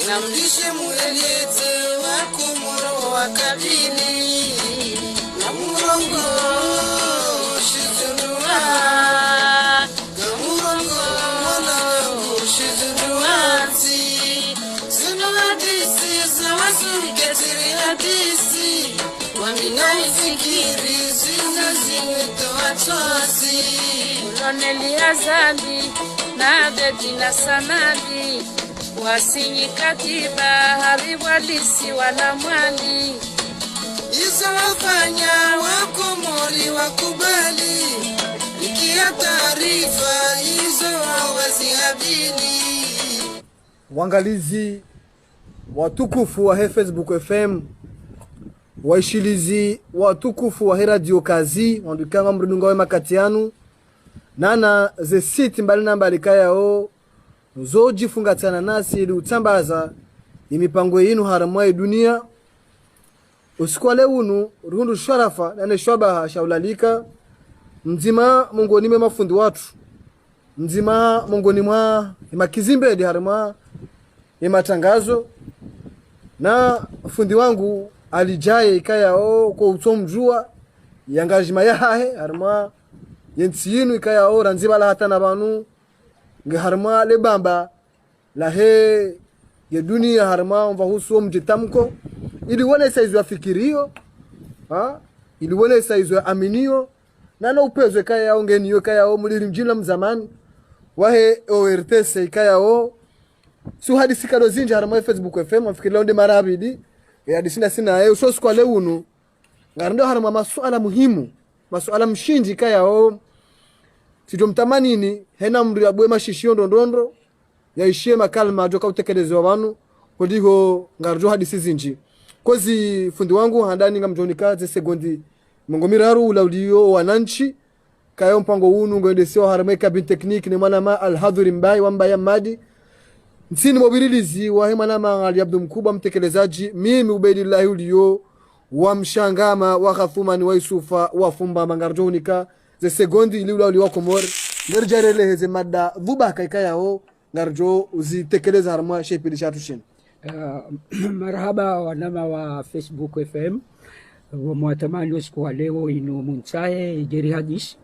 Namlishe mueleze wako moro wakabili na murongo shizunua gamurongo mwana shizunua zunua disi za wazuri ketiri hadisi waminai fikiri zinazimeto watozi uloneli azali na dedina sanadi wasinyi katiba haribu alisi wanamwali izo wafanya wakomori wakubali ikia taarifa izo wazihabili. Wangalizi watukufu wa Facebook FM, waishilizi watukufu wa Radio Kazi wandukanga mrudunga we makatianu nana ze siti mbali na mbali kayao zoji fungatana nasi ili utambaza imipango yinu haramwa dunia usikuwa leunu rundu sharafa nane shwabaha shaulalika mzima mungoni me mafundi watu mzima mungoni mwa imakizimbe di haramwa imatangazo na fundi wangu alijaye ikayao kwa utomjua yangajima yahe haramwa yentiyinu ikayao ranziba la hata na banu nge harma le bamba la he ya dunia harma mva husu mjitamko ili wone saizo ya fikirio ili wone saizo ya aminio na upezwe kaya yao ngeniyo kaya yao muliri mjila mzamani wahe ORTS kaya yao su hadisi kado zinja harma Facebook FM wafikiri launde marabidi ya hadisina sina ya usosu kwa leunu ngarando harma masuala muhimu masuala mshinji kaya yao sito mtamanini hena mri abwe mashishio ndondondo yaishie makalma joka utekelezwa wanu kodiho ngarjo hadisi zinji kozi fundi wangu handani ngamjonika ze sekondi mongomiraru laudio wananchi kayo mpango unu ngoendesio harameka bin technique ni manama alhadhuri mbai wambaya madi nsini mobililizi wa he manama ali abdu mkubwa mtekelezaji mimi ubedillahi ulio wa mshangama wa khathumani wa yusufa wa fumba mangarjonika ze sekondi ili ula uliwako mori ngerjarele heze mada dhuba kaikaya ho ngarjo uzitekeleza harma shepili shatu shin. Marhaba wanama wa Facebook FM mwatamani usiku wa leo inu muntahe ijeri hadis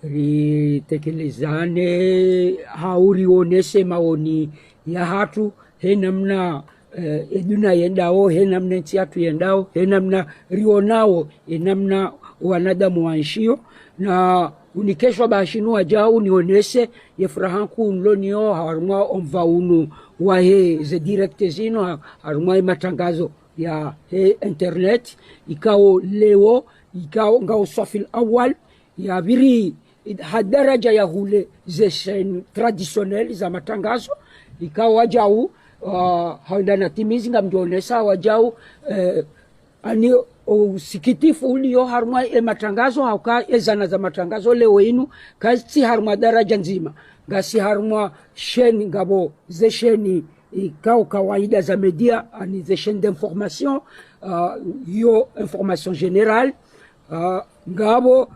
ritekelezane hauri onese maoni ya hatu henamna eduna yendao henamna ntiatu yendao henamna rionao henamna wanadamu wanshio na unikeshwa bashinua jao nionese yefrahanku nlonio harumwa omva unu wahe ze direct zino harumwa matangazo ya he internet ikao leo ikao ngao safil awal ya biri hadaraja ya hule ze chaîne traditionnelle za matangazo ikao wajau haundana timizi ngamjonesa wajau ani usikitifu ulio harumwa matangazo hauka ezana za matangazo leo inu kasi harumwa daraja nzima gasi harumwa sheni ngabo ze sheni ikao kawaida za media ani ze chaîne d'information yo information générale ngabo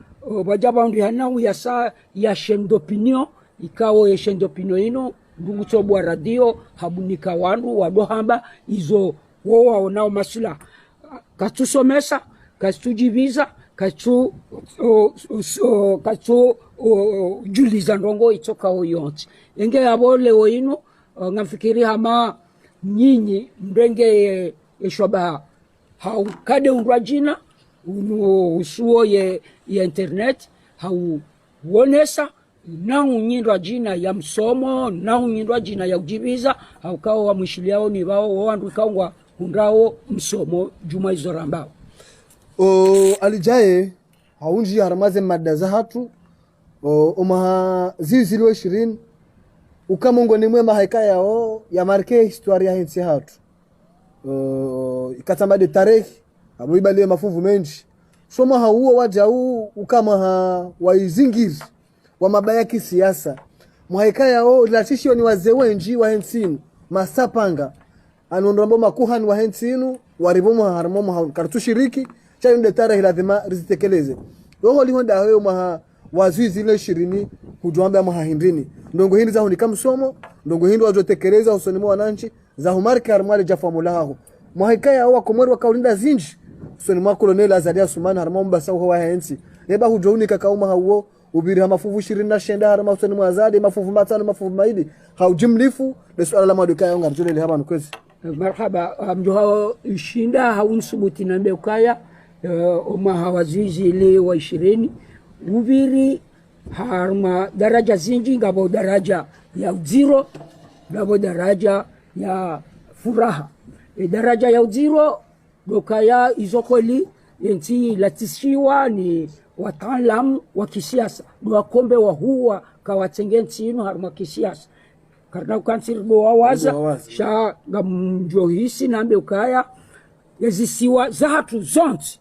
bajaba ndi hana ya sa ya chaîne d'opinion ikao ya chaîne d'opinion ino ndungu tobwa radio habunika wandu wadohamba izo wo waonao masula katusomesa katujibiza katu juliza ndongo itoka oyonti enge yabo leo ino ngamfikiri hama nyinyi mdenge eshoba haukade unrajina uno usuo ye internet hauonesa na unyindwa jina ya msomo na unyindwa jina ya ujibiza haukao wa mwishiliao ni wao wandu kaungwa hundao msomo juma hizo rambao. Alijaye haunji haramaze mada za hatu umaha ziliziliwe 20 ukamungo ni mwema haika yao ya marke historia hensi hatu ikatamba de tarehe amuibalie mafuvu menji soma hauo waja huu ukama waizingiri wa mabaya kisiasa mwaika yao latishio ni wazee wenji wa hensinu masapanga anondombo makuhani wa hensinu waribomo harmomo kartushiriki chayo de tarehe lazima rizitekeleze roho lihonda hayo maha wazuizi ile 20 kujuamba maha hindini ndongo hindi za hunika msomo ndongo hindi wazotekeleza usonimo wananchi za humarki harmali jafamula haho mwaika yao wakomori wakaulinda zinji usonimo kolonel Azadia Sumana harmo mbasa wa hensi eba hujoni kakauma hawo ubiri ha mafuvu 29 harma usonimo Azadi mafuvu matano mafuvu maidi haujimlifu de swala la maduka yao ngarjole haba nukwezi marhaba amjoha ishinda haunsubuti nambe ukaya oma hawazizi ile wa 20 ubiri harma daraja zinji ngabo daraja ya zero ngabo daraja ya furaha daraja ya zero dokaya izokoli yenti latishiwa ni wataalamu wa kisiasa wakombe wa huwa kawatengenzi ino harma kisiasa karna ukansiri wawaza sha gamjohisi nambe ukaya yazisiwa zahatu zonti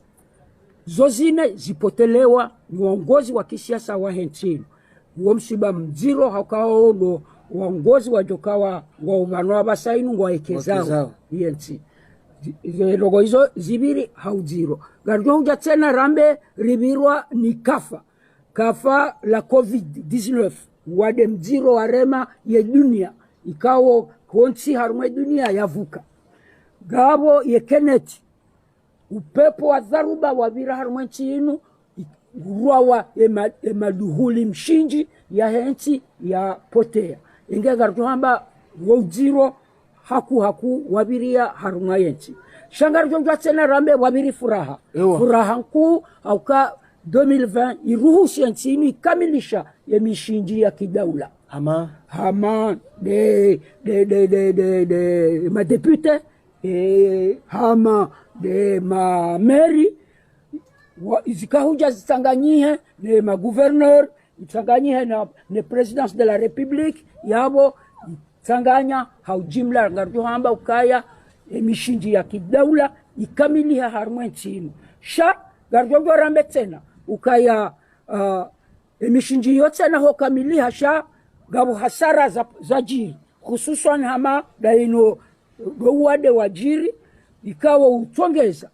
zozine zipotelewa ni uongozi wa kisiasa wa hentino uo msiba mziro hakao no uongozi wa jokawa wa umano abasainu ngwa ekezao yenti logo hizo zibiri hauziro garjo huja tena rambe ribirwa ni kafa la COVID-19 wade mziro warema ye dunia ikawo konsi harumwe dunia yavuka gabo ye keneti upepo wa dharuba wabira harumwe chinu ruwa emaduhuli mshinji ya henti ya potea inge garjo hamba woziro haku wabiria harumwa yenti shangarjo jatena rambe wabiri furaha furaha nku auka 2020 iruhusi yentini ikamilisha ya mishinji ya kidaula hama de madepute hama de mameri zikahuja zitanganyihe ne magouverneur zitanganyihe na presidence de la republique yabo tanganya haujimla ngarjo hamba ukaya emishinji ya kidaula ikamiliha harmwentino sha garjo rambe tena ukaya emishinji yote na hokamiliha sha gabu hasara za jiri hususan hama daino gowade wajiri ikawa utongeza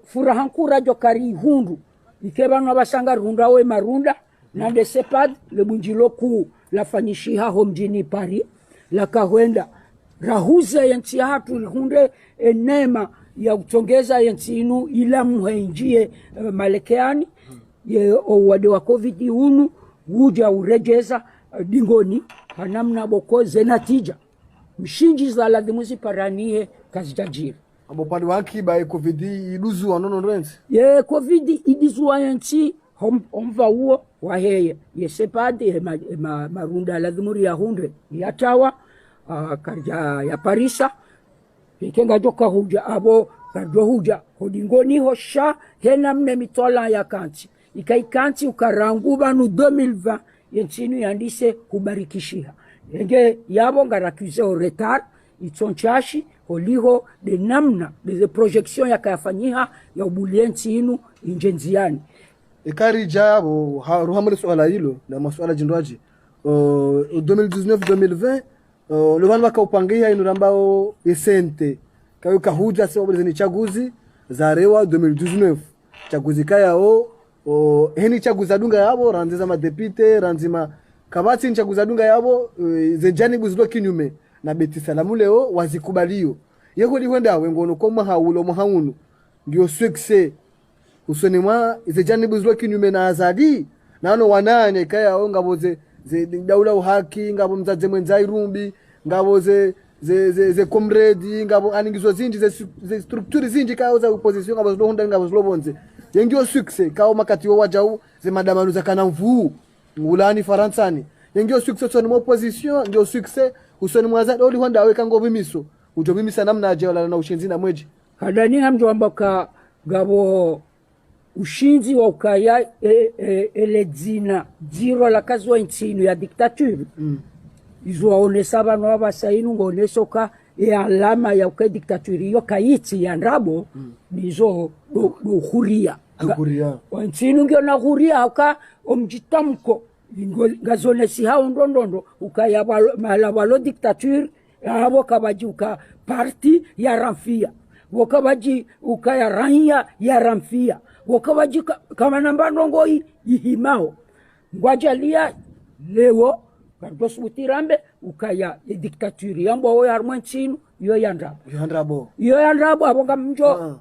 furahankura jokari hundu ikebano abasanga runda we marunda na de sepad le bunjilo ku la fanyishiha ho mjini Paris la kahwenda rahuze yenti hatu hunde enema ya utongeza yenti inu ila muhenjie malekeani ye owade wa COVID unu uja urejeza dingoni hanamna boko zenatija mshinji za ladhimuzi paranie kazi jajiri abo pali waki ba COVID iduzu wanono nrenzi ye COVID iduzu wayanti omva uo waheye ye sepade marunda ladhimuri ya hundre yatawa karja ya Parisa ikenga joka huja abo karjo huja hodingoni hosha hena mne mitola ya kanti ikaikanti ukaranguba nu 2020 yentinu yandise kubarikishiha enge yabo ngarakize o retard itonchashi holiho de namna de projection ya kayafanyiha ya ubulienti inu injenziani ikari jabo ruhamule swala hilo na maswala jindwaji 2019-2020 le vanwa kaupangia inu rambao esente kayo kahuja sababu ni chaguzi za rewa 2019 chaguzi kaya heni chaguza dunga yabo ranziza madepite ranzima kabati chaguza dunga yabo zenjani buzilo kinyume na beti salamu leo wazikubalio yeko liwenda wengono koma haulo muhaunu ndio success usoni mwa zenjani buzilo kinyume na Azadi nano wanane kaya ngabo ze daula uhaki ngabo mzaze mwenza irumbi ngabo ze ze comrade ngabo aningizo zinji ze structure zinji kao za opposition ngabo zlohunda ngabo zlobonze yengio success kao makati wa wajau ze madamanu za kanamvu ngulani faransani yengio success so ni opposition ndio success usoni mwaza oli honda aweka ngobi miso ujo mimisa namna aje wala na ushinzi na mweji kadani hamjo ambaka gabo ushinzi wa ukaya eledzina jiro la kazi wa nchinu ya diktature izo waonesa bano abasainu ngonesoka alama ya uka diktature yo kaiti ya ndrabo nizo do huria wa nchinu ngio na huria hauka omjitamko ngazonesi hao ndondondo ukaya malabalo diktature abo kabaji uka parti ya ramfia wakabaji ukaya raia ya ramfia wakabaji kama namba ndongo ihimao ngwajalia leo kardos mutirambe ukaya diktature yambo ya armanchino yo yandrabo abonga mjo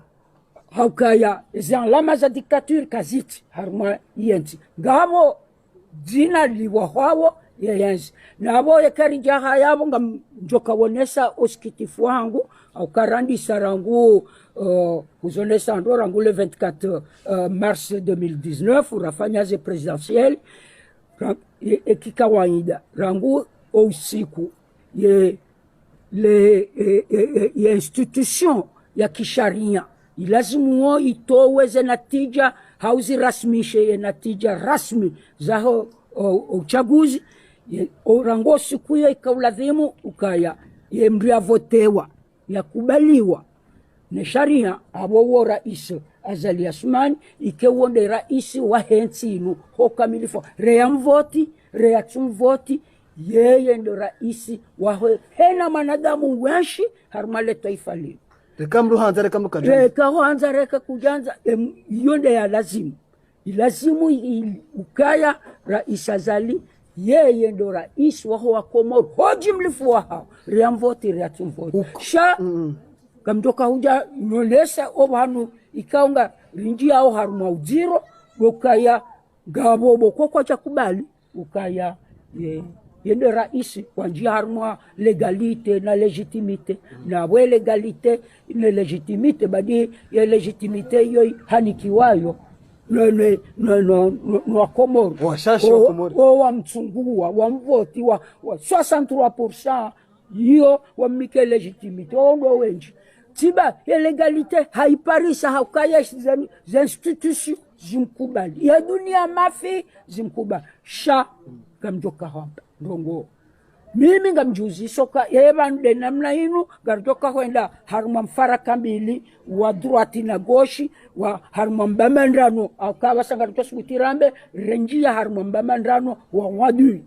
haukaya zalama za diktature kaziti harma yenti ngabo jina liwahawo yenzi nabo yakarija hayabo ngamjoka wonesa oskitifu wangu au karandi sarangu uzonesa ndo rangu le 24 mars 2019 urafanya ze presidentielle ekikawaida rangu usiku ye institution ya kisharia ilazimu itoweze natija hauzi rasmishe ye natija rasmi zaho uchaguzi rangu siku ya ikaulazimu ukaya ye mria votewa ya kubaliwa na sharia abo rais Azali Asmani ikewonde rais wa hensinu hoka milifo rea mvoti rea tumvoti yeye ndo rais wa hena manadamu wenshi harmale taifa leo rekamru hanza rekamu kajanza reka reka kujanza yonde ya lazimu ukaya rais Azali yeye ndo rais wa Komoro hoji mlifu wa hao rea mvoti rea tumvoti sha kamtoka huja nolesa obanu ikaunga rinji yao haruma ujiro ukaya gabobo kwa chakubali ukaya yende raisi kwa njia haruma legalite na legitimite na we legalite na legitimite badi ya legitimite yoi hanikiwayo no Komoro wa mtsungua wa mvoti wa 63% hiyo wa mike legitimite ondo wenji tiba ya legalite haiparisa haukaya za institution zimkubali ya dunia mafi zimkubali sha kamjoka hapa ndongo mimi ngamjuzi soka yebande namna hinu garjoka kwenda haruma mfara kambili wa droite na gauche wa haruma mbamandano akawa sangarto sutirambe renjia haruma mbamandano wa wadui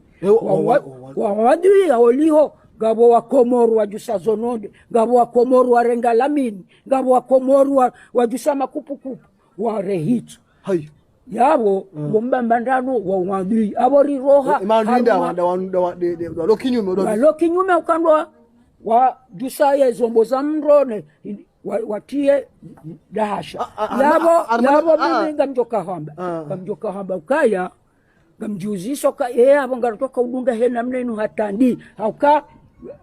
wa wadui oliho gabo wa Komoro wa jusa zononde gabo wa Komoro wa rengalamini gabo wa Komoro wa jusa makupukupu wa rehitu hai yabo mbambandano wa wadui abori roha imandinda wa lokinyume ukandwa wa jusa ye zombo za mrone watie dahasha yabo mimi ngamjoka hamba ukaya ngamjuzi soka abo ngaratoka udunga hena mnenu hatandi hauka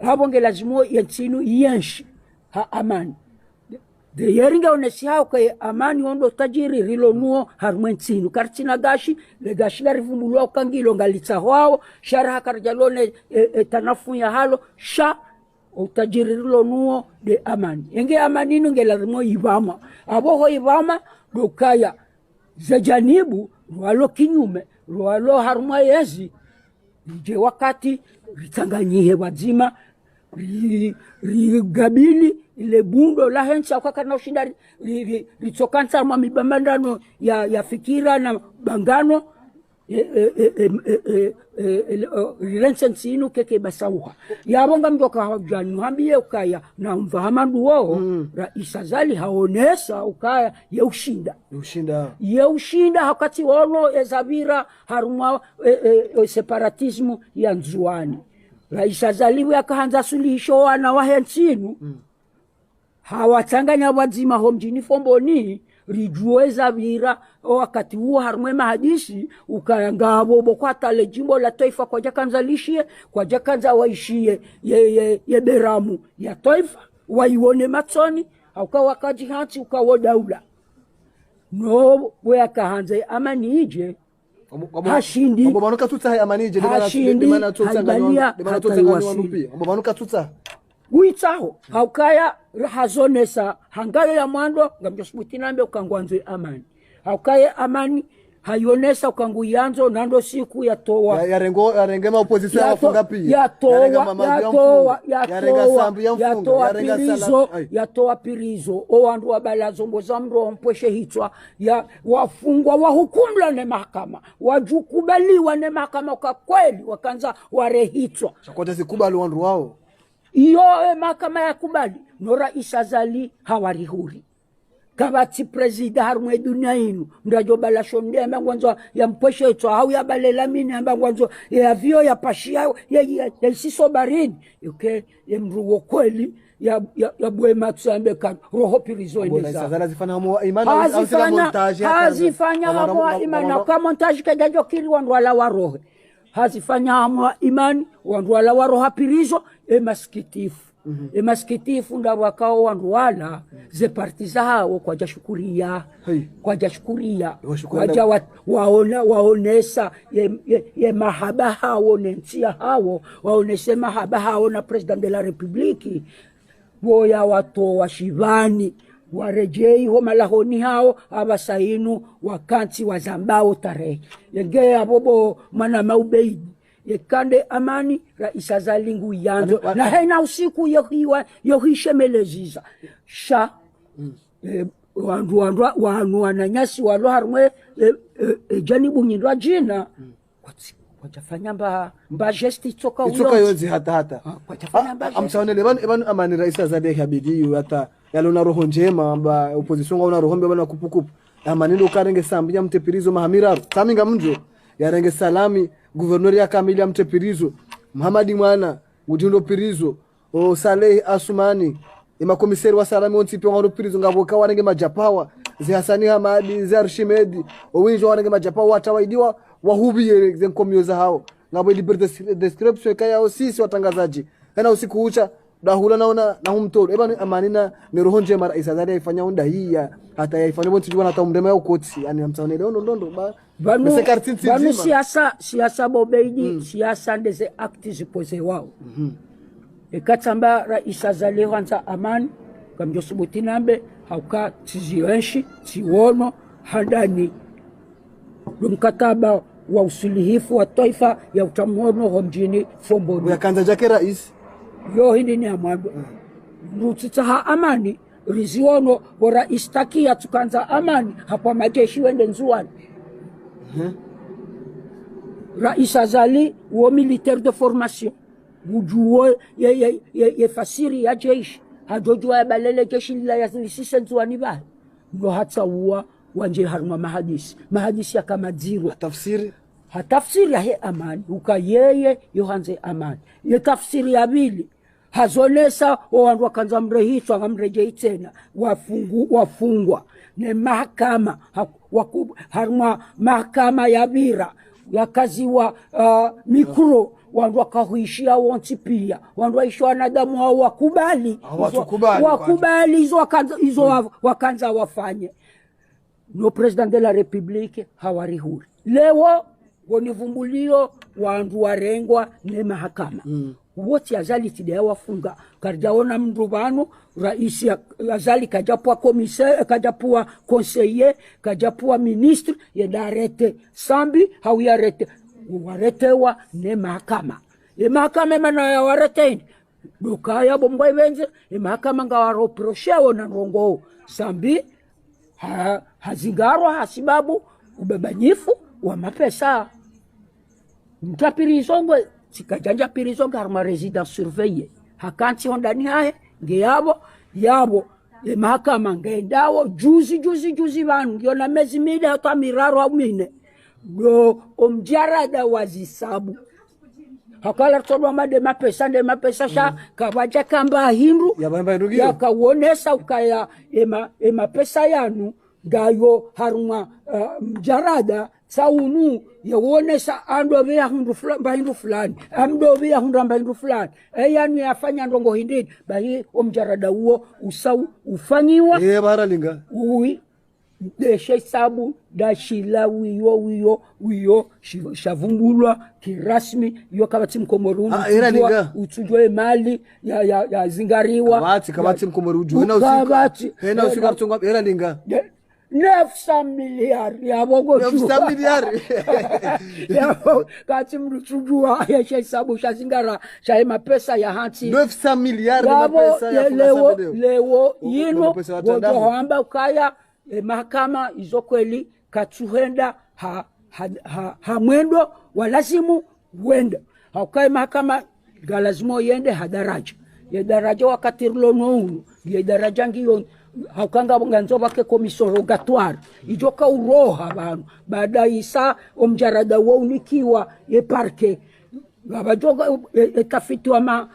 habonge lazimo yensinu yenshi ha amani de yeringa onesi hauka amani ondo tajiri rilo nuo harmensinu kartina gashi le gashi la rivumulwa kangilo ngalitsa hwao shara karjalone tanafu ya halo sha utajiri rilo nuo de amani enge amani nunge lazimo ibama aboho ibama dokaya zajanibu walo kinyume walo haruma yezi je wakati ritanganyihe wazima rigabili ile bundo la hensa kwa na ushinda ritsokansa mwa mibambandano ya fikira na bangano rilensensinu keke basauha yabonga mjoka hajani hambie ukaya na mfahamandu wao rais Azali haonesa ukaya ye ushinda hakati wano ezabira haruma separatismu ya nzuani rais Azali wakaanza sulisho wana wahensinu hawatanganya wazima homjini fomboni rijueza vira wakati huo harumwe mahadisi ukayangabo boko tale jimbo la taifa kwa jakanza lishie kwa jakanza waishie ye beramu ya taifa waione matsoni au wakaji hansi ukawo daula no we kahanze amani ije hashindi mbobanuka tutsa amani ije demana tutsa mbobanuka tutsa uitsaho haukaya hazonesa hangayo ya mwando ngamjosbutinambe ukangwanzwe amani haukaya amani hayonesa ukanguyanzo nando siku yatoa yarengema opposition yafunga pia yatoa pirizo o wandu wabalazo mboza mro mpweshe hitwa ya wafungwa wahukumla ne mahakama wajukubaliwa ne mahakama kwa kweli wakanza warehitwa sakote sikubali wandu wao iyo mahakama yakubali no Rais Azali hawarihuri kabati presida harumwe dunia inu ndajo balasho ndema ngwanzo ya mpweshe itwa au ya balela mini amba ngwanzo ya vio ya pashia ya siso barini yuke ya mrugo kweli ya bwe matsambe kan roho pirizo endeza hazifanya hamu imani au sila montage hazifanya hamu imani kwa montage kajajo kili wandu wala warohe hazifanya hamu imani wandu wala waroha pirizo emaskitifu emaskitifu nda wakao wandu wala ze partiza hao kwa jashukuria waonesa ye mahaba hao nentia hao waonese mahaba hao na president de la republiki woya watu wa shivani warejei ho malahoni hao abasainu wakanti wa zambao tarehe yengea bobo mana maubeidi yekande amani Rais Azali nguyanzo na haina usiku yohishemeleza sha wandu wananyasi walo harumwe janibu nyindwa jina kwatafanya mba gesti itoka yozi hata amsaone leban amani Rais Azali habidi hata yalona roho njema amba opposition ngaona roho mbeba na kupukupu amani ndo karenge sambia mtepirizo mahamira saminga mnjo yarenge salami guvernori ya kamili ya mtepirizo Muhamadi Mwana Mutindo Pirizo o Saleh Asumani komiseri wa salami ontipi wa pirizo ngaboka wanenge majapawa zi Hasani Hamadi zi Arshimedi o winjo wanenge majapawa watawaidiwa wahubiye zenkomioza hao ngabo liberté description kaya o sisi watangazaji kana usiku ucha dahula naona na humtoro eba amanina ni roho njema Rais Azali ifanya onda hii hata yaifanya bonti jwana hata umdema yao koti yani amtaone ndondo banu siasa bobeidi siasa ndeze acti zipose wao ekatamba Rais Azali wanza amani kamjosubutinambe hauka tizienshi tiono handani mkataba wa usuluhifu wa taifa ya utamuono wa mjini Fomboni yakanza jake rais yo hindi ni amwabo nutitaha amani riziono bora istakia tukanza amani hapa majeshi wende nzuani Rais Azali wo militaire de formation wujuo ye fasiri ya jeshi hajojua ya balele jeshi lila ya zisise nzuani ba ndo hata uwa wanje haruma mahadisi ya kama ziro hatafsiri ya he amani uka yeye yohanze amani ye tafsiri ya bili hazonesa wandu wakanza mrehitwa ngamrejei tena wafungwa ne mahakama haruma mahakama ya bira ya kazi wa mikro wandu wakahuishia wonti pia wandu waishwa wanadamu hao wakubali hizo wakanza wafanye no president de la republique hawarihuri leo wonivumbulio wandu warengwa ne mahakama wote Azali tidea wafunga karjaona mrubano Rais Azali kajapua commissaire kajapua conseiller kajapua ministre yedarete sambi hawiyarete waretewa ne mahakama mahakama mana ya warete dokaya bombwe benze mahakama ngawaro prosheo na rongo sambi hazingarwa hasibabu ubebanyifu wa mapesa mtapirizo sikajanja pirizo garma residence surveillée hakanti ondani hae yabo mahakama ngendawo juzi banu ngiona mezi mide hata miraro au mine do omjarada wazisabu hakala todwa made mapesa sha kabaja kamba hindu ya kawonesa ukaya mapesa yanu gayo haruma mjarada saunu yawonesha andobe ya hundu fulani amdobe ya hundu fulani yani afanya ndongo hindini bayi omjarada huo usau ufanyiwa baralinga ui deshe sabu dashila wiyo shavumbulwa kirasmi yo kabati mkomoruni utujwe mali ya zingariwa kabati mkomoruni hena usikartunga eralinga 900 miliari yabogo 900 miliari yabo kati mrutujua ya hesabu shazingara shaima pesa ya hanti 900 miliari na pesa ya leo yino wodohamba ukaya mahakama izokweli katuhenda ha mwendo walazimu wenda haukai mahakama galazimu yende hadaraja ya daraja wakati lono ya daraja ngiyo haukanga nganzo bake commission rogatoire ijoka uroha abantu baada isa omjarada wo unikiwa ye parke babajoga etafitwa ma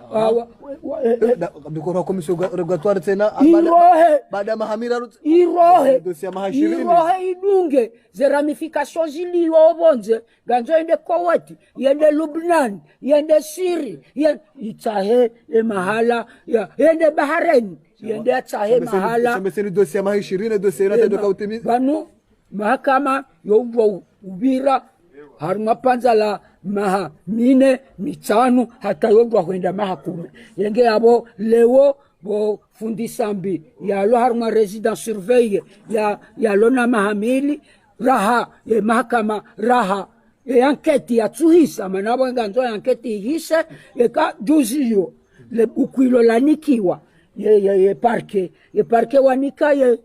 bikora commission rogatoire tena baada mahamira irohe idunge ze ramifications ili obonze ganzo ende Kuwait yende Lebanon yende Syria itahe mahala yende Bahrain yende atahe mahala semeseni dossier ma 20 dossier na toka utimi banu mahakama yobo ubira haruma panzala maha mine mitano hata yobo kwenda maha 10 yenge abo leo bo fundisambi ya lo haruma residence surveille ya lona mahamili raha mahakama raha enquête ya tuhisa manabo nganzo enquête hise eka juzio le ukwilo lanikiwa ye parke wanika ye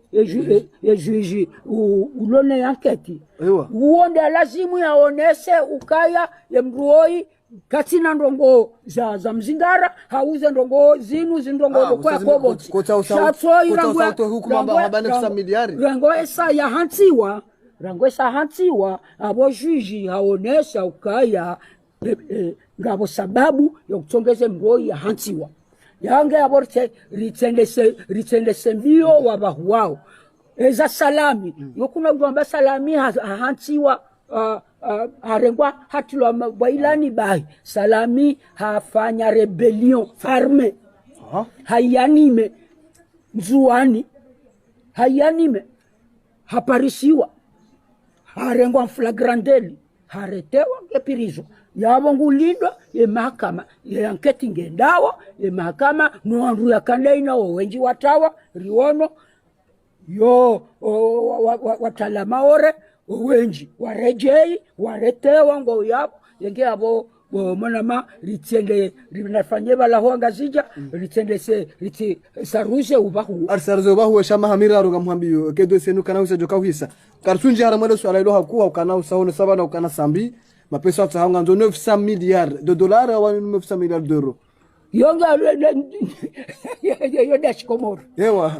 juji ulone yanketi uonde lazimu yaonese ukaya ye mruoi katina ndongo za mzingara hauze ndongo zindongo kwa kobo kota hukumamba habane 900 miliari rango esa ya hantiwa abo juji haonesha ukaya ngabo sababu ya kutongeze mruoi ya hantiwa yange aborte ritendese mbio wabahu wao eza salami yokuna ugamba salami hantiwa harengwa hatilo bailani bai salami hafanya rebellion arme hayanime mzuani hayanime haparisiwa harengwa flagrandeli haretewa ngepirizo yabo ngulindwa ye mahakama ye anketi ngendawa ye mahakama no ya kandaina wenji watawa riono yo watalama ore wenji warejei waretewa ngo yabo yenge abo monama ritende rinafanye bala honga zija ritende se riti saruje ubahu arsaruje ubahu shama hamira roga muhambiyo kedo senu kana usajoka uhisa karsunji haramalo swala ilo hakuwa ukana usaone sabana ukana sambi mapesa atahanga nzo 900 milliards de dollars au 900 milliards d'euros yonga yo dash komor ewa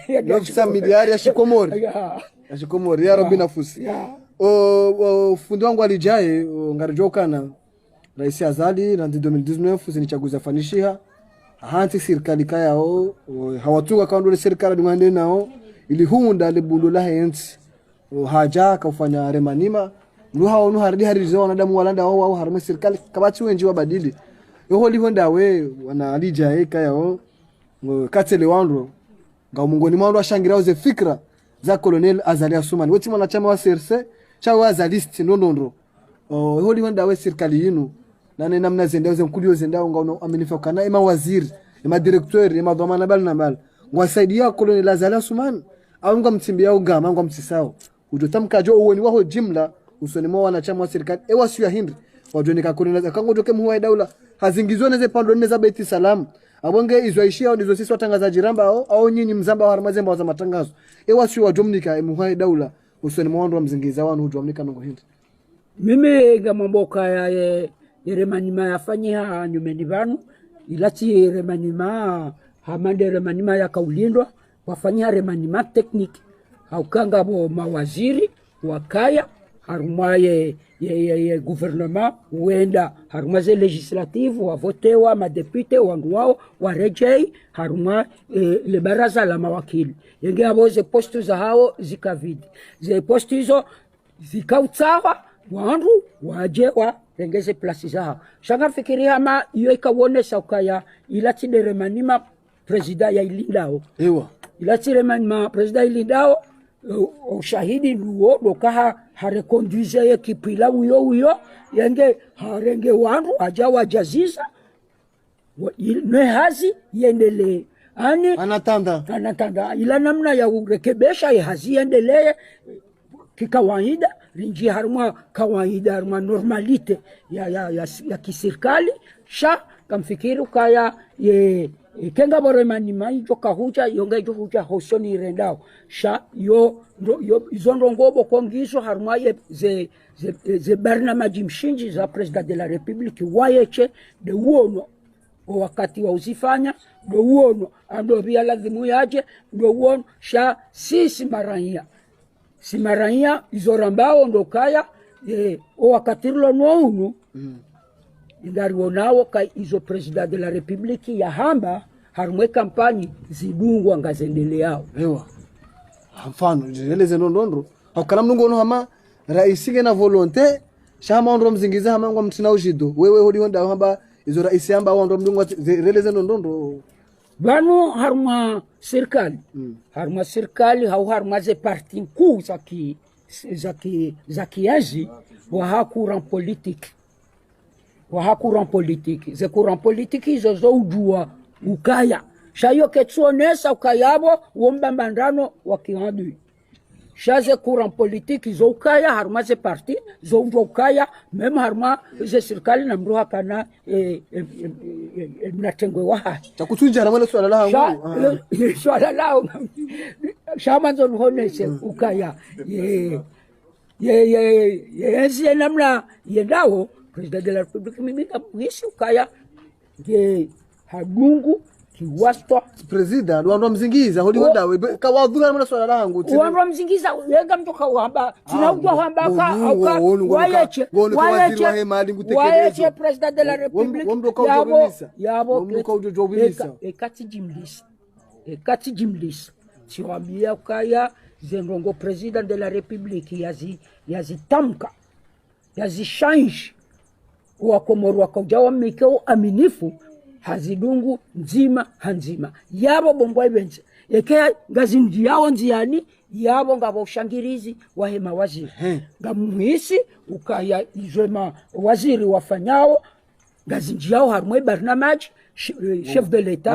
900 milliards ya shikomori ya shikomori ya rabbi nafusi o fundo wangu alijaye ngarijokana Rais Azali na 2019 zinichaguza fanishiha hanti serikali kayao hawatunga kaundole serikali ngande nao ili hunda lebulu la henti haja kufanya remanima ruha onu haridi harizo wanadamu walanda wao harama serikali kabati wenji wabadili yoho livonda we wana alija kayao katele wanro nga mungoni mwandu ashangira uze fikra za Colonel Azali Assoumani weti mwanachama wa CRC cha wazalisti nondondo yoho livonda we serikali yinu nane namna zenda uze mkulio zenda nga amenifa kana ema waziri ema directeur ema dhamana bal na bal ngwasaidia Colonel Azali Assoumani au ngamtimbia ugama ngamtisao ujotamka jo uweni waho jimla usoni mwa wanachama wa serikali ewa siya hindi wajonika Colonel kango doke muwa daula hazingizwa neze pando neza beti salam abonge izwaishia au nizo sisi watangazaji ramba au nyinyi mzamba wa harmazemba wa za matangazo ewa siya wajomnika muwa daula usoni mwa wandu wa mzingiza wanu ujomnika nungo hindi mimi gamamboka ya remanima yafanyiha nyumeni vanu ilati remanima hamande remanima ya kaulindwa wafanyiha remanima tekniki haukanga bo mawaziri wakaya haruma ye gouvernement uenda haruma ze legislative wavotewa madepute wandu wao warejei haruma le baraza la mawakili yenge abo ze postu za hao zikavidi ze postu hizo zikautsawa wandu waje rengeze plasi za hao shanga fikiri hama iyo ikawonesha ukaya ilati deremanima presida ya ilindao ewa ilati deremanima presida ilindao ushahidi nuo dokaha harekonduize ye kipila uyo yenge harenge wandu aja wajaziza ne hazi yendele ani anatanda ila namna ya urekebesha ye hazi yendele kikawaida rinji haruma kawaida haruma normalite ya kisirikali sha kamfikiru kaya ye kenga boremani mai joka huja yonga jo huja hosoni rendao sha yo izondo ngobo kongiso harmaye ze barnamaji mshinji za president de la republique wayeche de uono wakati wa uzifanya de uono ando bia lazimu yaje de uono sha sisi maranya izorambao ndo kaya wakati lo nounu indari wonao kai izo president de la republique ya hamba harumwe kampanyi zidungwa ngazendele yao ewa mfano jeleze ndondondro akala mnungo no hama raisi na volonté shama ndo mzingiza hama ngwa mtina ujido wewe hodi honda hamba izo raisi hamba ndo mndungo releze ndondondro banu haruma serikali hau haruma ze parti kuu za kiazi wa hakuran politique ze courant politique izo zo ujua ukaya shayo ketsuonesa ukayabo wombambandano wakihandui shaze courant politique izo ukaya haruma ze parti zo ujua ukaya meme haruma ze serikali na mruha kana mnatengwe waha chakutunja ramala swala la hangu swala lao shama zo nhonese ukaya ye namna yendao president de la republique mimika mwisi ukaya ge hadungu kiwastwa president wandu mzingiza hodi honda we kawadhura mna swala langu wandu mzingiza yenga mtoka wamba tunaujwa wamba auka wayeche president de la republique yabo ekati jimlisa tiwambia ukaya zenrongo president de la republique yazitamka yazishanji wakomoro wakajawa mikeo aminifu hazidungu nzima hanzima yabo bombwa ibenze ekea ngazinji yao nziani yabo ngabo ushangirizi wahema waziri ngamuhisi ukaya izwema waziri wafanyao ngazinji yao harumwe barnamaji chef de l'etat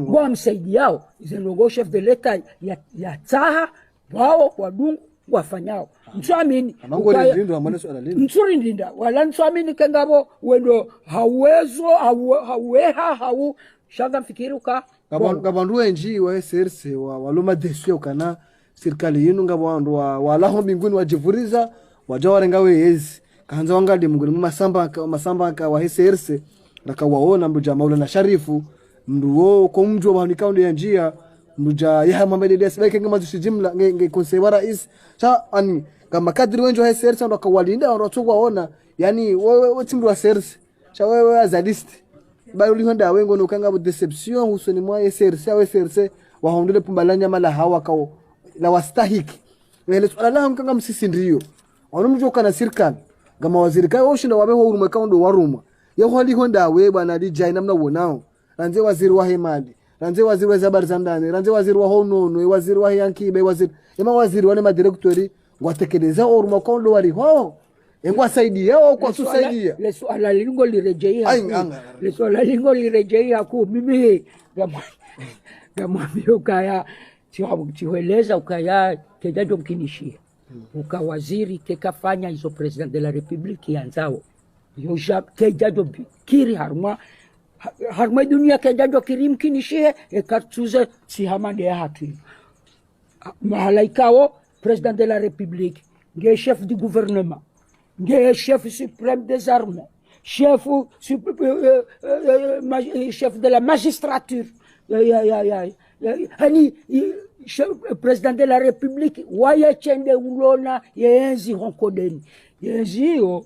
wamsaidi yao izenongo chef de l'etat ya taha wao wadungu wafanyao mtuamini mturi ndinda wala mtuamini kengabo wendo hauweha shanga mfikiruka gabandu wenji wa SRC waloma desu ukana serikali yinu ngabo wandu walaho mbinguni wajivuriza wajawarenga wezi kanza wangadi mnguni masamba ka wa SRC nakawaona mbuja Maulana Sharifu mndu wo ko mjwa banika ndo ya njia mbuja ya Muhammad Elias beke ngama jimla nge konsewara is cha ani kama kadri wenjo ha SRC ndo kawalinda watu waona yani wewe timbu wa SRC cha wewe azadist bayo lihonda wengo no kanga bu deception husoni mwa SRC au SRC wahondele pumbalanya mala hawa kao la wastahiki wele swala kanga msisi ndio wanumjo kana serikali kama waziri kai oshinda wabeho urumwe kaundo waruma yaholi honda we bwana DJ namna wonao ranze waziri wa hemali ranze waziri wa zabari zamdani ranze waziri wa honono waziri wa yankibe waziri ema waziri wane madirektori ngwatekeleza urumwe kaundo wari ho engwa saidi yao kwa tusaidia le swala lingo lirejea ku mimi kama ukaya tiweleza ukaya kejajo mkinishia ukawaziri kekafanya hizo president de la republique yanzao yoja kejajo kiri harma dunia kejajo kiri mkinishie ekatuze sihamande ya hatu mahalaikao president de la republique nge chef du gouvernement nge chef suprême des armées chef de la magistrature hani president de la republique wayechende ulona yenzi honkodeni yenzi hiyo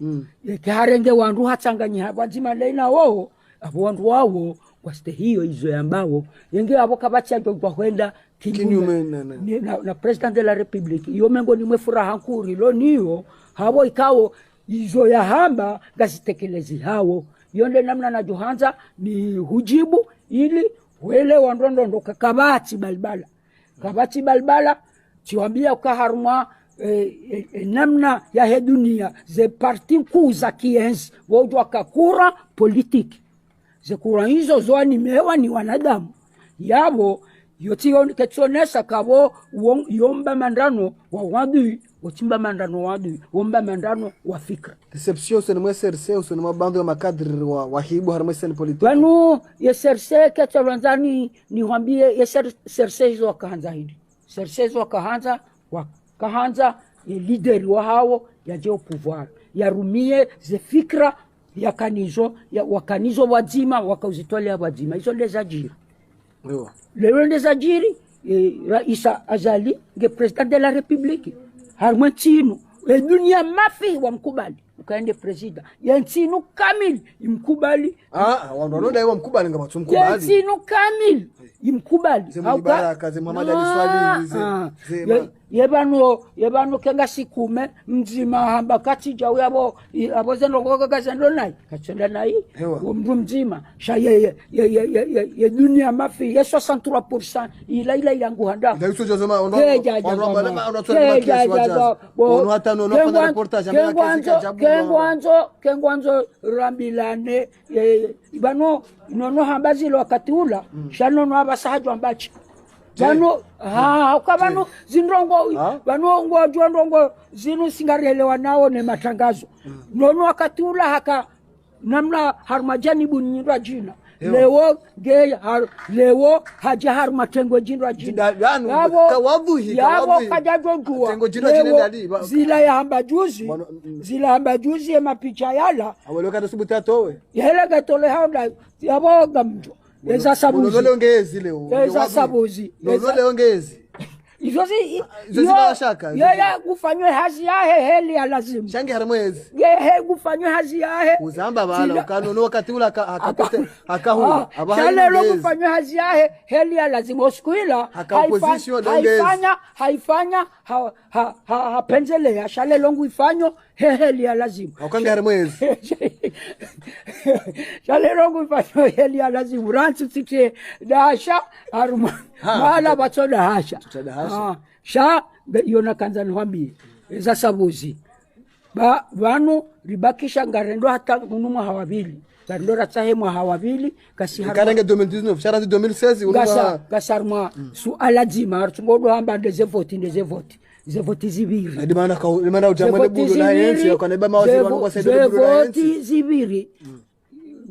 harenge wandu hatsanganya wazima leina wao abo wandu wao kwa ste hiyo izo ambao yenge abo kabacha kwa kwenda kinyume na president de la republique iyo mengo ni mfuraha nkuri lo niyo habo ikao izo ya hamba gasitekelezi hao yonde namna na Johanza ni hujibu ili wele wandondo kabati balbala tiwambia ukaharuma namna ya he dunia ze parti kuu za kienzi wajua kakura politiki ze kura hizo zoa nimewa ni wanadamu yabo yotion ketsonesha kabo yomba mandano wa wadu wotimba mandano wadu womba mandano wa fikra deception c'est moi SRC c'est moi bando ya makadri wa hibu harma sen politique banu ya SRC ketsolanzani ni wambie ya SRC zo kaanza hili SRC zo kaanza ya leader wa hao ya jeo pouvoir ya rumie ze fikra ya kanizo ya wakanizo wazima wakauzitolea wazima hizo ndezajiri leo ndezajiri Raisa Azali nge president de la republique harmantino dunia mafi wa mkubali ukaende president yantino kamil imkubali wandono dai wa mkubali ngaba mkubali yantino kamil imkubali baraka ze Muhammad Ali Swali yebano kenga sikume mzima hamba kati jawe abo zenogoga gazendo nai kachenda nai mdu mzima sha ye dunia mafi ya 63% ila yangu handa ndio sio jazama ono hata no fanya reportage kengwanzo rambilane ibano nono hamba zilo wakati ula shano no abasahajo ambacho bano ukabano zinrongo bano ngojwa ndongo zinu singarelewa nao ne matangazo nono wakati ula haka namna harmajani bunyindwa jina lewo haja harmatengo jindwa jina yabo kajajo jua zila ya hamba juzi ya mapicha yala awaloka tusubuta towe yela gatole handa yabo gamjo eza sabuzi ongezi leo eza sabuzi ongezi izozi zibashaka yeye kufanywe hazi yahe heli ya lazima shangi haramwezi yeye kufanywe hazi yahe uzamba bala kanono wakati ula akapete akahula abahali leo kufanywe hazi yahe heli ya lazima usikuila haifanya hapenzelea shale longu ifanyo heli ya lazima ukanga haramwezi shale longu ifanyo heli ya lazima rantu tike dasha haruma mala batoda hasha sha yona kanza nwambie za sabuzi banu ribakisha ngarendo hata kunumwa hawabili ngarendo ratsahemwa hawabili karange 2019 sharandi 2016 gasarma su alazima artungodo hamba ndeze voti zibiri adimana ujamwe budo na yensi yakaneba mawaziri wangu kwa saido budo na yensi zibiri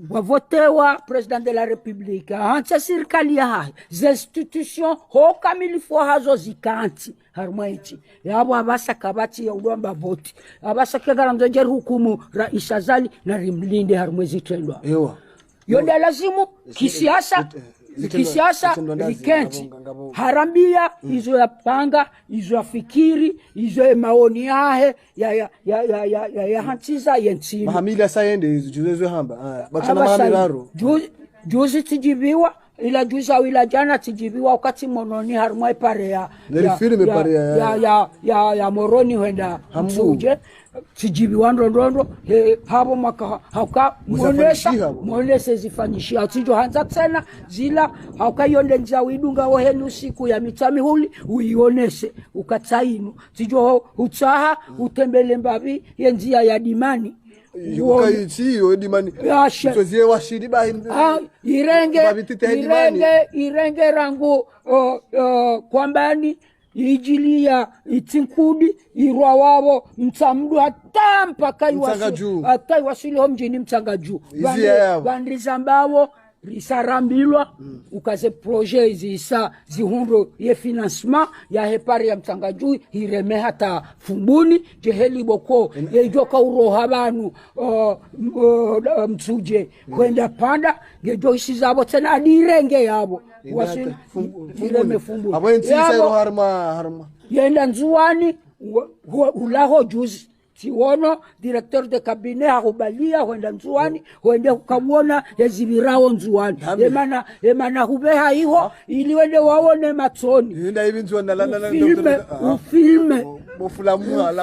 wavotewa president de la republique hancha serikali ya hai institution ho kamilifu hazo zikanti harmaiti yabo abasa kabati ya udomba voti abasa kegara njeri hukumu Raisa Azali na rimlinde harmwezi trendwa yonde lazimu kisiasa rikenti harambia izo ya panga izo ya fikiri izo ya maoni yahe ya hantiza yentini mahamili asayende juzezo hamba bakana mahamiraro juzi tijibiwa ila juzi au ila jana tijibiwa wakati mononi harumai pare ya moroni wenda msuje tijibiwa ndondo habo maka hauka mwonese zifanyishi atijo hanza tena zila hauka yonde nja widunga wohelu siku ya mitami huli uionese ukatainu tijo utaha utembele mbabi yenzia ya dimani yukayichiyo dimani sozie washidi bahi irenge rangu kwambani ijilia itinkudi irwa wabo mtamdu hatampa kai wasili mjini mtanga juu bandizambawo risarambilwa ukaze projet zisa zihundo ye financement ya hepari ya mtangajui hireme hata fumbuni jeheli boko yejoka uroha banu mtsuje kwenda panda gejo isizabo tena adirenge yabo wasili hireme fumbuni abo ntisa harma yenda nzuani ulaho juzi Siwono, directeur de cabinet hakubalia kwenda nzuani, wende kukamwona yazibirao nzuani. Emana hubeha hiho, ili wende wawone matsoni. Yenda hivi nzuani ufilme. Mofulamua,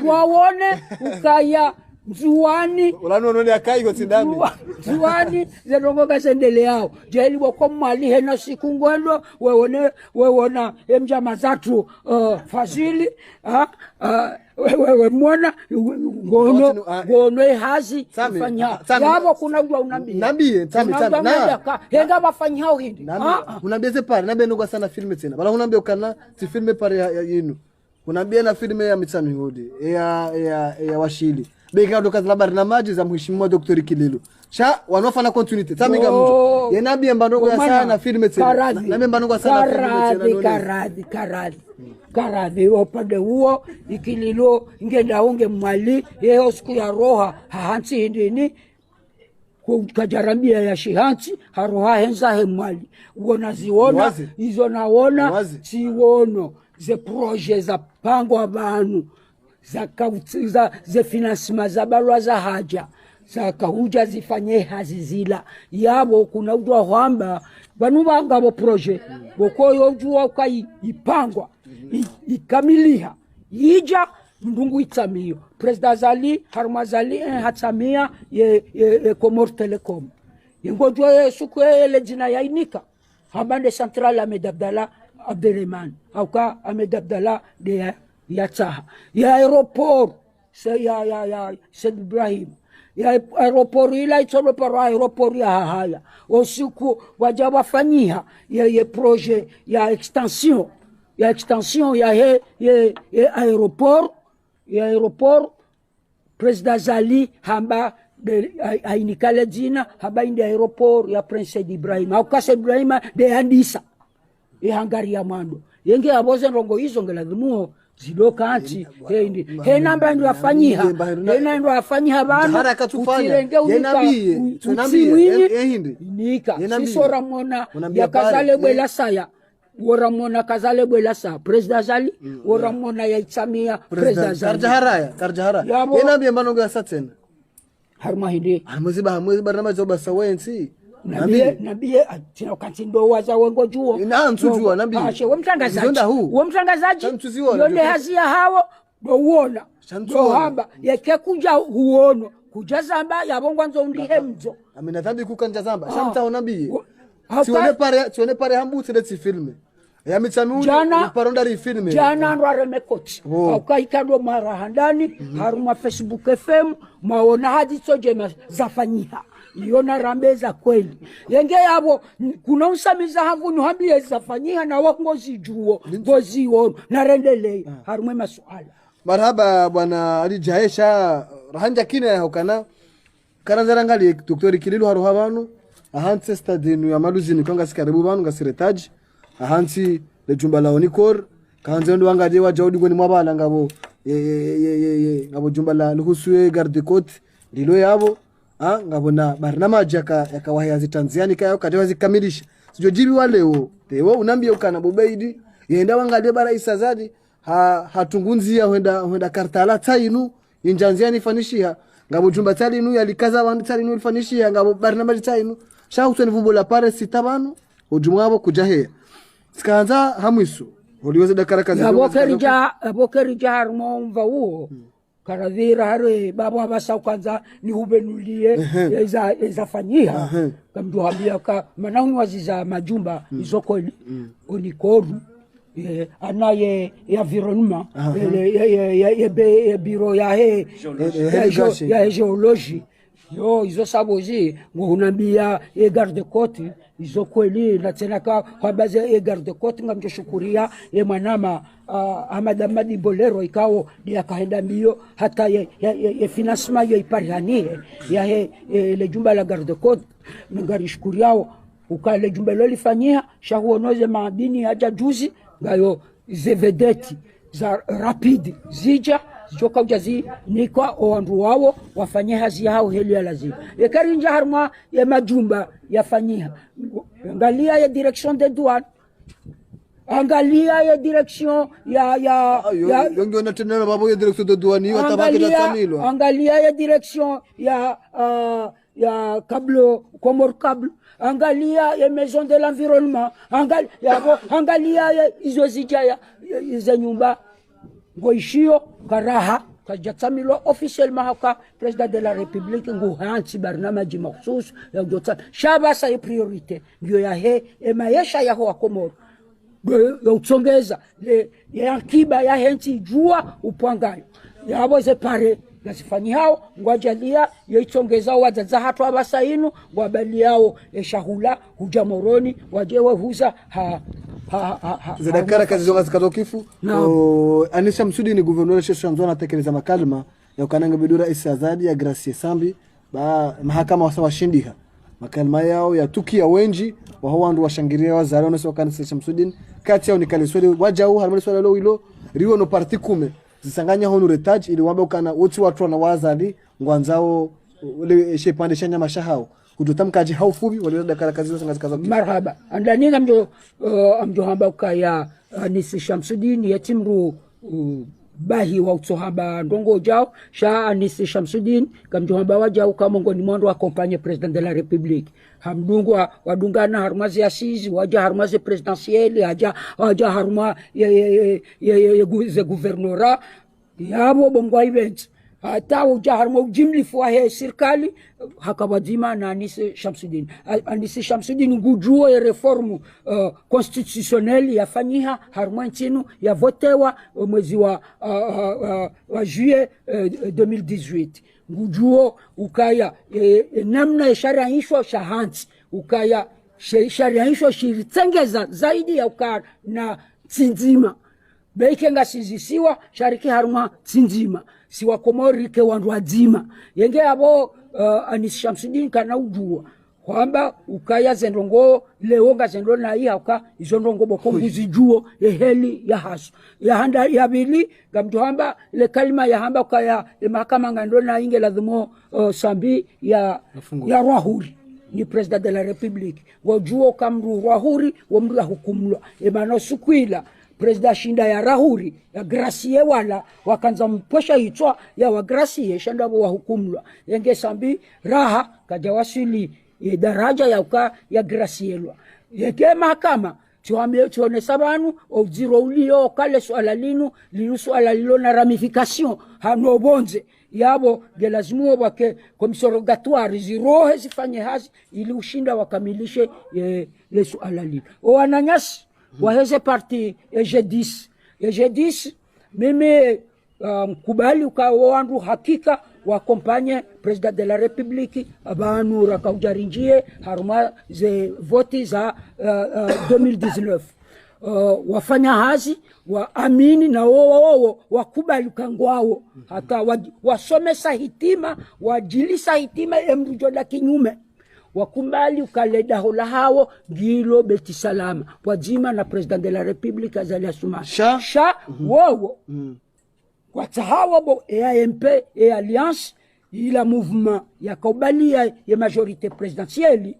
wawone, ukaya nzuani. Ulanu noni akai kwa tindami. Nzuani, zenongo kasendele yao. Jeli wako mwali hena siku ngwendo, wewona emja mazatu fazili, wewe mwana ngono hazi fanya yabo kuna ujwa unambie tami na henda bafanya hao hindi unambie ze pale nabe ndo sana filme tena bala unambie ukana ti filme pale yinu unambie na filme ya mitsano yodi ya washili beka ndo kaza labari na maji za mheshimiwa Dr. Kililo sha wanofana continuity tami gamu yenabie mbandongo ya sana filme tena nabe mbandongo sana filme tena Karadhi upande huo ikililo ngenda unge mwali yeo siku ya roha hahansi hindini kajarambia ya shihansi haroha henza he mwali uona ziona hizo naona siwono ze proje za pango abanu za finansima za barua za haja za kahuja zifanye hazizila yabo kuna ujua hwamba banu bangabo proje bokoyo ujua ukai ipangwa ikamiliha yija ndungu itsamio President Zali Harmazali hatsamia ye Comor Telecom yengojo Yesu kwele jina yainika habande central Ahmed Abdallah Abdelrahman auka Ahmed Abdallah de Yataha ya aeroport ya Said Ibrahim ya aeroport ila itsolo para aeroport ya haya usiku wajaba fanyiha ye projet ya extension ya aeroport President Zali hamba ainikale jina haba indi aeroport ya Prince Ibrahim au Kasa Ibrahim de andisa ihangari ya mwando yenge aboze rongo hizo ngelazimuo zidoka anti namba ndo afanyiha ndo afanyiha bana haraka tufanya yenabii nika sisora mona ya kazale bwela saya waramona kazale bwela sa President Zali waramona ya Samia President Zali karjahara yenabii mbanongo ya satena harmahindi harmuziba barama zoba sawensi nabii tina kantindo waza wengo juo ntujua nabii ashe wemtangazaji yonde hazia hawo do uona do hamba yeke kuja huono kuja zamba yabongwa nzo ndihe mzo amina dhambi kukanja zamba shamta nabii sione pare hambu tele ti filme ya mitsamu paronda ri filme jana ndo aremekoti aukaikado mara handani haruma Facebook FM maona hadi sojema zafanyiha yona rambeza kweli yenge yabo kuna usamiza havu nuhambie zafanyiha na wangozi juo ngozi wono narendelei harumwe masuala marhaba bwana Ali Jaesha rahanja kina hokana karanzara ngali Dr. Kililo haruha banu ahansi stadinu ya maluzini konga sikaribu banu ngasiretaji ahansi le jumba la Onikor kanze ndo wangaje wajaudi ngoni mwabala ngabo ngabo jumba la luhusue garde côte lilo yabo ngabona barnamaji yakawahia zitanziani kayo katewa zikamilisha sijo jibi waleo tewo unambia ukana bobeidi yenda wangalie bara isazadi hatungunzia huenda kartala tainu injanziani fanishia ngabo jumba talinu yalikaza bandu talinu fanishia ngabo barnamaji tainu shahutoni vubola pare sitabanu ujumwabo kujahea sikaanza hamwiso uliweza dakara kazi abokerija harmo mva uo karadhira hare baba basa kwanza ni hubenulie eza fanyiha kamduambia ka manauni waziza majumba izoko Onikoru anaye ya environnement ya biro ya geology yo izo sabozi nguhunambia e garde côte izo kweli na tena kwa baadhi ya garde côte ngamjoshukuria ye mwanama Ahmad Bolero ikao ni akaenda mbio hata ye financement yo iparihanie ya le jumba la garde côte ngarishukuriao ukale jumba lo lifanyia shahuonoze maadini haja juzi ngayo zevedeti za rapid zija joka ujazi nikwa oandu wao wafanye hazi yao heli ya lazima ekarinja harma ya majumba yafanyiha angalia ya direction de douane angalia ya direction ya yongo na tena babo ya direction de douane hiyo tabaki na Samilo angalia ya direction ya kablo Comor Cable angalia ya maison de l'environnement angalia ya izo zijaya za nyumba ngoishio karaha kajatamilo officiellement haka president de la république nguhansi barnamaji makhsus ya jota shabasa ya priorite ndio ya maisha ya ho Komoro ya utsongeza ya akiba ya henti jua upwangayo yabo zepare nasifanyi hao ngwajalia yaitsongeza wazaza hatu abasainu wabaliao eshahula hujamoroni wajewe huza zidakara kazi zonga zikatokifu Anisha Msudi ni gouverneur shesho amzona tekeleza makalma ya ukananga bidura isa azadi ya Gracie Sambi ba mahakama wasawashindiha makalma yao ya tukia wenji wa wandu washangiria wazaro na soka Anisha Msudi kati yao ni kaliswali wajau harmoni swala lo hilo riwo no parti kume zisanganya honu retaji ili wamba ukana wote watu na wazali ngwanzao ule shepande shanya mashahao kututamkaji haufubi wale dakara kazi zonga zikazokifu marhaba andani amjo hamba ukaya Anisha Shamsudini yatimru bahi wa utsohamba ndongo jao sha Anisha Shamsudini kamjohamba wajao kama ngoni mwandu wa kompanye president de la republique hamdungwa wadungana harmazi ya sizi waja harmazi presidentielle waja harma ye gouvernora yabo bongwa event hata uja harma ujimli fwa serikali hakabadima na Anisha Shamsudini. Anisha Shamsudini ngujuo ya reformu constitutionnelle yafanyiha harma nchinu ya votewa mwezi wa juillet 2018 ngujuo ukaya namna ya sharia hisho shahanti ukaya sharia hisho shiritengeza zaidi ya ukara na tsinzima beikenga sizisiwa shariki harma tsinzima siwa Komori ke wandu wazima yenge abo Anisha Shamsudini kana ujua kwamba ukaya zendongo leonga zendo na hii uka izondongo bokombuzi juo eheli ya hasu ya handa ya bili gamtuhamba ile kalima ya hamba ukaya mahakama ngando na inge lazimo sambi ya Rahuri ni president de la republique wajuo kamru Rahuri wamru hukumlwa emano sukwila president shinda ya Rahuri ya Gracie wala wakanza mposha hitwa ya wa Gracie shanda wa hukumlwa yenge sambi raha kajawasili daraja ya uka ya Gracielwa yeke mahakama tuone sabanu oziro ulio kale swala linu swala lilo na ramification hano bonze yabo gelazimu wake commission rogatoire zirohe zifanye hazi ili ushinda wakamilishe le swala lilo wananyasi waheze parti G10 mimi mkubali ukawandu hakika wakompanye president de la republique abanu rakaujarinjie haruma ze voti za 2019 wafanya hazi wa amini na wao wakubali kangwao hata wasomesa hitima wajilisa hitima emrujoda kinyume wakumbali ukaleda hola hao gilo beti salama wajima na president de la republique azali suma sha wao kwa tahawa bo AMP et alliance ila mouvement ya kobalia ya majorité présidentielle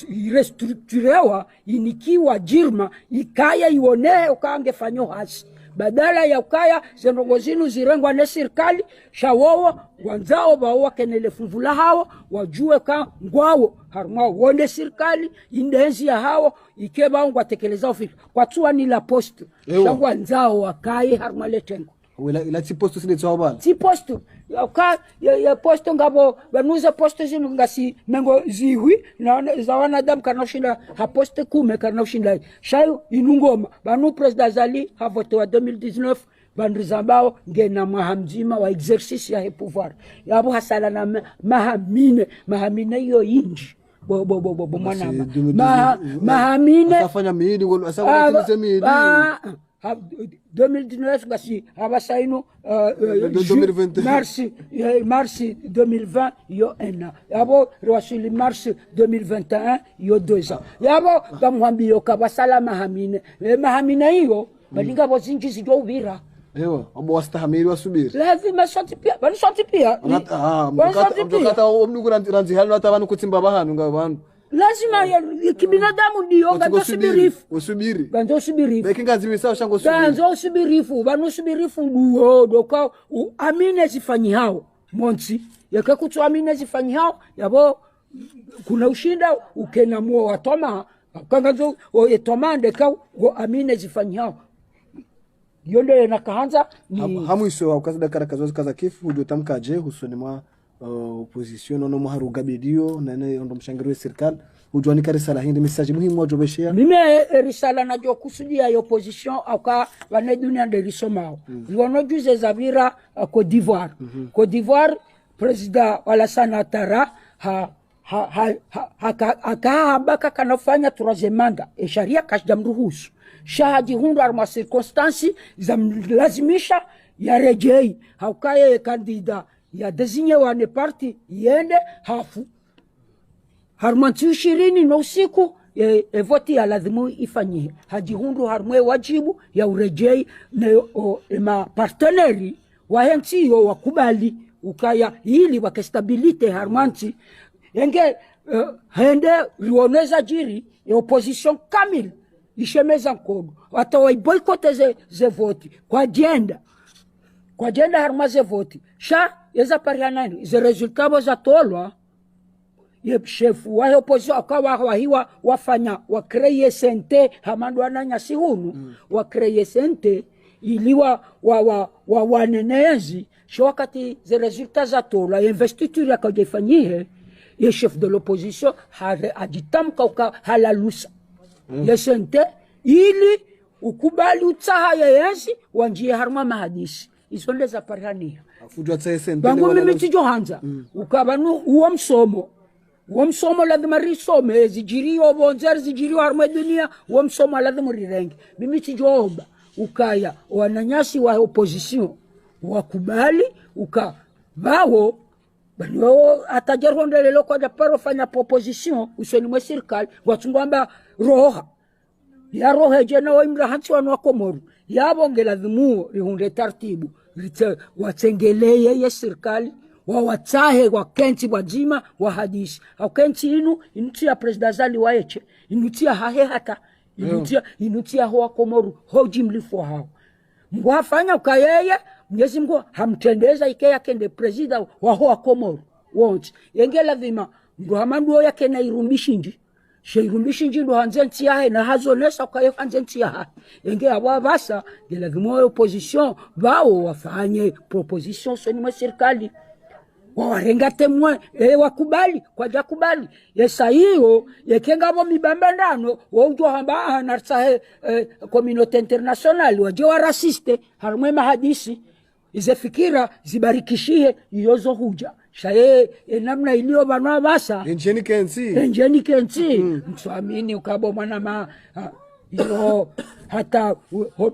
irestructurewa inikiwa jirma ikaya ione ukange fanyo hasi badala ya ukaya zenongozinu zirengwa na serikali shawowo wanzao bawa kenele funvula hao wajue ka ngwao harma wonde serikali indenzi ya hao ikeba ngwa tekeleza ofisi kwa tuwa ni la poste shangwa nzao wakaye harma letengo ila tiposto sile tsawabala tiposto ya posto ngabo banuza posto zinu ngasi mengo ziwi na zawana dam kanoshinda ha poste kume kanoshinda shayo inungoma banu president Zali ha vote wa 2019 bandrizambao ngena mahamjima wa exercice ya pouvoir yabo hasala na mahamine yo inji bo mwana mahamine afanya miidi ngolo asaba miidi 2019 basi abasaino mars 2020 yo ena yabo rwasili mars 2021 yo 2 ans yabo bamwambi yo kabasala mahamine hiyo balinga bozinji zijo ubira ewa abo wastahamili wasubiri lazima shoti pia bali shoti pia mkata omnugu ranzi hali hata abantu kutimba bahanu ngabantu lazima ya kibinadamu ndio usubiri ganzo usubirifu bekinga zimisao shango usubiri ganzo usubirifu banu usubirifu duo doka amine zifanyi hao monsi yake kutu amine zifanyi hao yabo kuna ushinda ukena muo watoma kangazo etomande ka amine zifanyi hao yonde nakaanza ni hamwiso wakazida karakazo kaza kifu hujotamkaje husoni mwa opposition ono muharugabidio nane ndo mshangiro serikali hujwani karisala hindi message muhimu wajobeshia mimi risala na jo kusudia ya opposition aka wane dunia ndelisomao liwono juze zavira Côte d'Ivoire Côte d'Ivoire president Alassane Ouattara akahambaka kanafanya troisième mandat e sharia kashdamruhusu shahaji hundu arma circonstances zamlazimisha ya rejei haukaye kandida ya desinye wane parti yende hafu harmanti 20 na usiku voti ya lazimu ifanyie hajihundu harmwe wajibu ya urejei na parteneri wa hensi yo wakubali ukaya hili wakestabilite harmanti yenge hende rioneza jiri ya opposition kamil ishemeza nkodo watawa boykote ze voti kwa jenda harmaze voti sha yeza parianani ze resultabo za tolwa ye chef wa opposition akawa hiwa wafanya wa créer sente hamandu ananya sihunu wa créer sente iliwa wa wanenezi sho wakati ze resultats za tolwa investiture akajifanyie ye chef de l'opposition ajitamka halalusa ye sente ili ukubali utsaha yeyezi wanjie harma mahadisi isonde za parania afujwa tsese bangu mimi tijohanza ukabanu uo msomo lazima risome zijirio bonzer zijirio harma dunia uo msomo lazima rirenge mimi tijoomba ukaya wananyasi wa opposition wakubali ukabao banyo atajarondele kwa japaro fanya proposition usoni mwa serikali watungamba roha ya roha jena wa imra hansi wa Komoru yabongela dhimu rihunde tartibu watsengeleye ya serikali wawatahe wa kenti wajima wa hadisi au kenti inutia president Zali waeche inutia hahe hata inutia hoa Komoru hoji mlifu hao mwafanya ukayeye Mwenyezi Mungu hamtendeza ikea kende president wa hoa Komoru wonti yengela dhima ndo hamandu yake na irumbishi nji ndo hanzenti yahe na hazonesa ukaye hanzenti yahe yenge ababasa gela dhimo opposition bao wafanye proposition soni mwa serikali warenga temwe wakubali kwa jakubali yesa hiyo yekenga bo mibambandano wonjwa hamba na sahe communauté internationale waje wa raciste harmwe mahadisi ize fikira zibarikishie yozo huja shaye namna iliyo banwa basa enjeni kensi mswamini ukabo mwana yo hata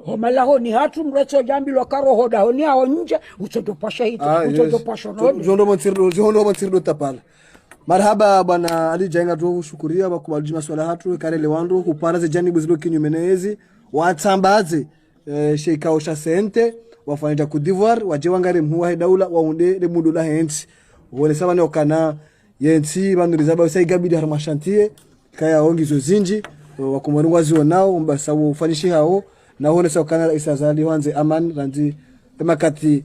homalaho ni hatu mrecho jambi lo karo hoda honi hao nje utodopasha hito utodopasha nodi jondo montirdo tapala marhaba bwana Ali Jainga tu shukuria bakubali maswala hatu karele wandu kupana ze janibu zilo kinyumenezi watambaze sheikao sha sente wafanya Côte d'Ivoire waje wangare mhuwa hedaula waunde le mudu la hensi wole sabane okana yensi banuriza ba sai gabidi harma chantier kaya ongizo zinji wakumwani wazi nao mbasa ufanishi hao na hone sa okana Isa Zali wanze aman ranzi temakati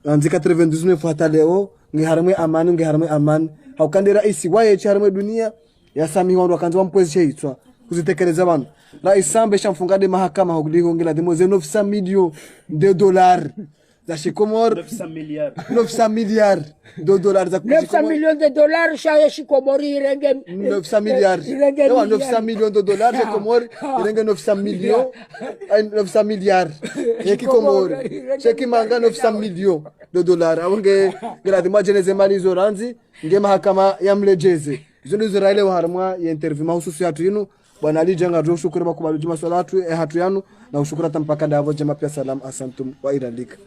ranzi 99 fuata leo ngiharmwe aman haukande raisi waye charmwe dunia ya sami wandu wakanza wampwezi cheitwa kuzitekeleza bantu rais sambe shamfungade mahakama hokudiko ngila demo $900 million za Shikomor 900 milliards de dollars za 900 millions de dollars shaye Shikomori irenge 900 milliards. Ewa 900 millions de dollars Shikomor irenge 900 millions 900 milliards. Yeki Komor. Sheki manga 900 millions de dollars. Awonge gradi majeneze mali zoranzi nge mahakama ya mlejeze. Izo ndizo raile wa harmwa ya interview mahususi yatu yinu. Bwana Ali Jenga ndio shukuru bakubali juma salatu hatu yanu na ushukuru tampaka ndavo jema pia salam asantum wa iralika.